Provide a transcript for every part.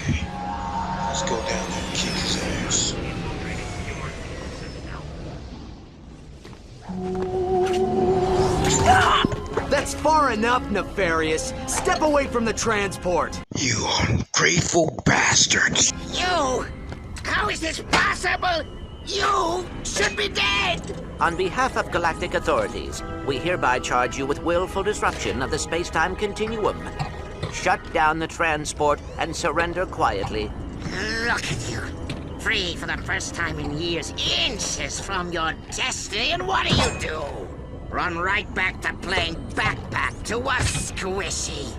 Okay. Let's go down there and kick his ass. That's far enough, Nefarious. Step away from the transport. You ungrateful bastards. You? How is this possible? You should be dead! On behalf of galactic authorities, we hereby charge you with willful disruption of the space-time continuum. Shut down the transport and surrender quietly. Look at you. Free for the first time in years, inches from your destiny, and what do? Run right back to playing backpack to a squishy.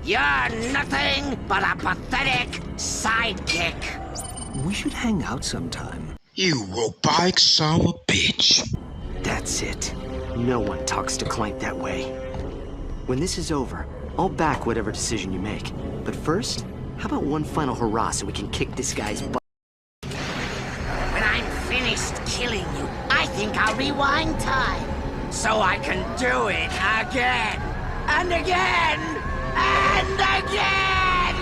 You're nothing but a pathetic sidekick. We should hang out sometime. You robotic son of a bitch. That's it. No one talks to Clank that way. When this is over, I'll back whatever decision you make. But first, how about one final hurrah so we can kick this guy's butt? When I'm finished killing you, I think I'll rewind time. So I can do it again. And again. And again!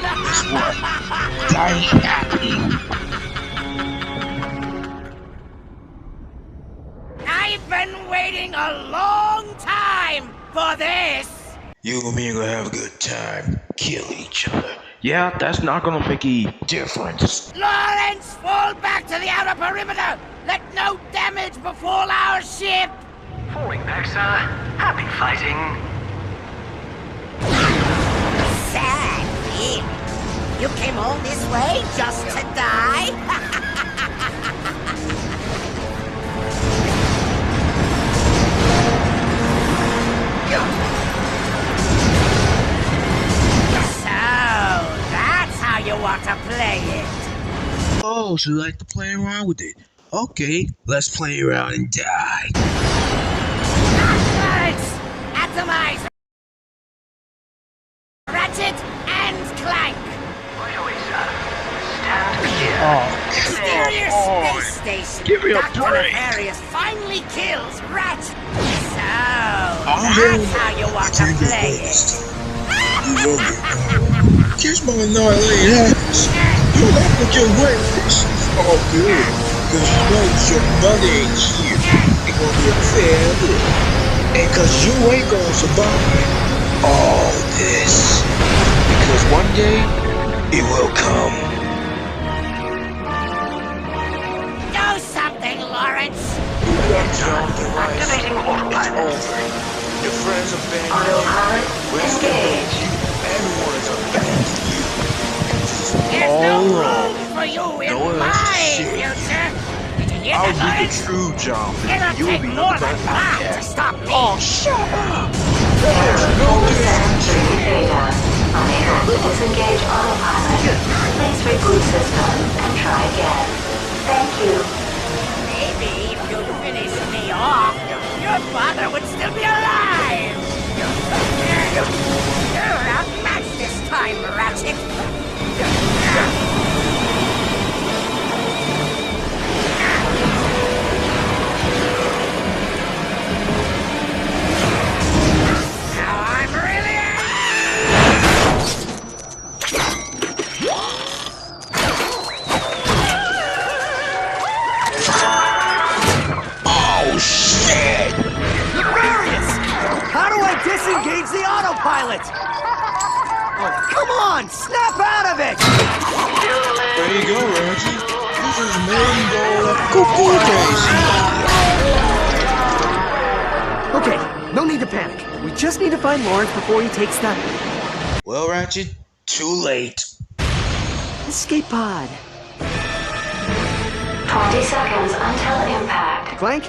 I've been waiting a long time for this! You and me are gonna have a good time. Kill each other. Yeah, that's not gonna make a Difference. Lawrence, fall back to the outer perimeter! Let no damage befall our ship! Falling back, sir. Happy fighting. Sad thing. You came all this way just to die? So, that's how you want to play it. Oh, so you like to play around with it? Okay, let's play around and die. Lawrence, atomize Ratchet and Clank. Right away, sir. Stand clear. Mysterious space station. Give me a Dr. break. Nefarious finally kills Ratchet. So, I'm that's how you want to play it. Kiss my annihilated ass. You left with your weapons. Oh, good. Cause you know your mother ain't here. It's gonna be a fair look. And cause you ain't gonna survive all this. Because one day, it will come. Do something, Lawrence. Activating autopilot. Your friends abandoned you. Autopilot engaged. Everyone's abandoned you. There's no Oh, room for you in no, my shit. future. Did you hear I'll that, be the Lawrence? true Jonathan. It'll You will take be more the than that to stop me. Oh, shut up. Sensory data. Unable to disengage autopilot. Please reboot system and try again. Thank you. Maybe if you'd finish me off, your father would still be alive. You're outmatched this time, Ratchet. Now I'm really Oh, shit. Nefarious! How do I disengage the autopilot? Oh, come on! Snap out of it! There you go, Ratchet. This is Mango Cuckoo Daisy. Okay, no need to panic. We just need to find Lawrence before he takes the Well, Ratchet, too late. escape pod. 20 seconds until impact. Clank,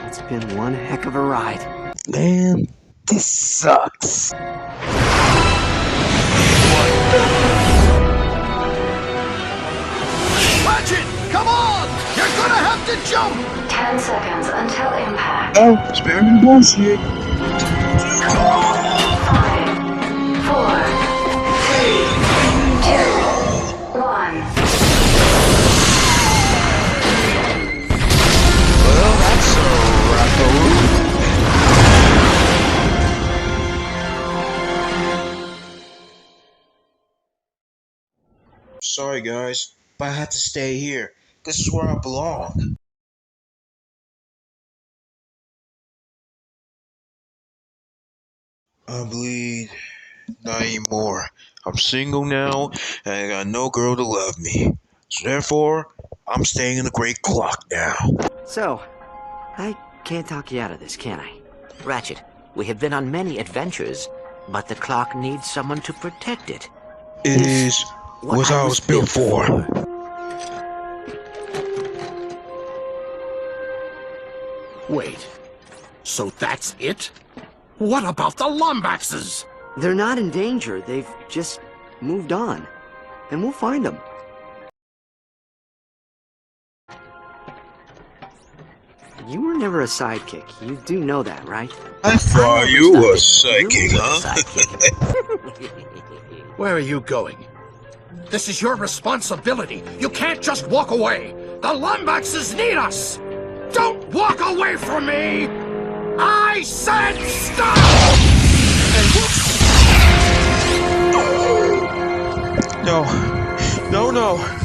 it's been one heck of a ride. Man, this sucks. Ratchet, come on! You're gonna have to jump! 10 seconds until impact. Oh, spare me bullshit. 5, 4, 3, 2, 1. Well, that's a raccoon. Sorry, guys, but I have to stay here. This is where I belong. I bleed. Not anymore. I'm single now, and I got no girl to love me. So therefore, I'm staying in the Great Clock now. So, I can't talk you out of this, can I? Ratchet, we have been on many adventures, but the clock needs someone to protect it. It is what I was built for. Wait, so that's it? What about the Lombaxes? They're not in danger. They've just moved on. And we'll find them. You were never a sidekick. You do know that, right? I thought you were psychic, You were huh? sidekick. Where are you going? This is your responsibility. You can't just walk away. The Lombaxes need us. Don't walk away from me! I said stop! No, no, no.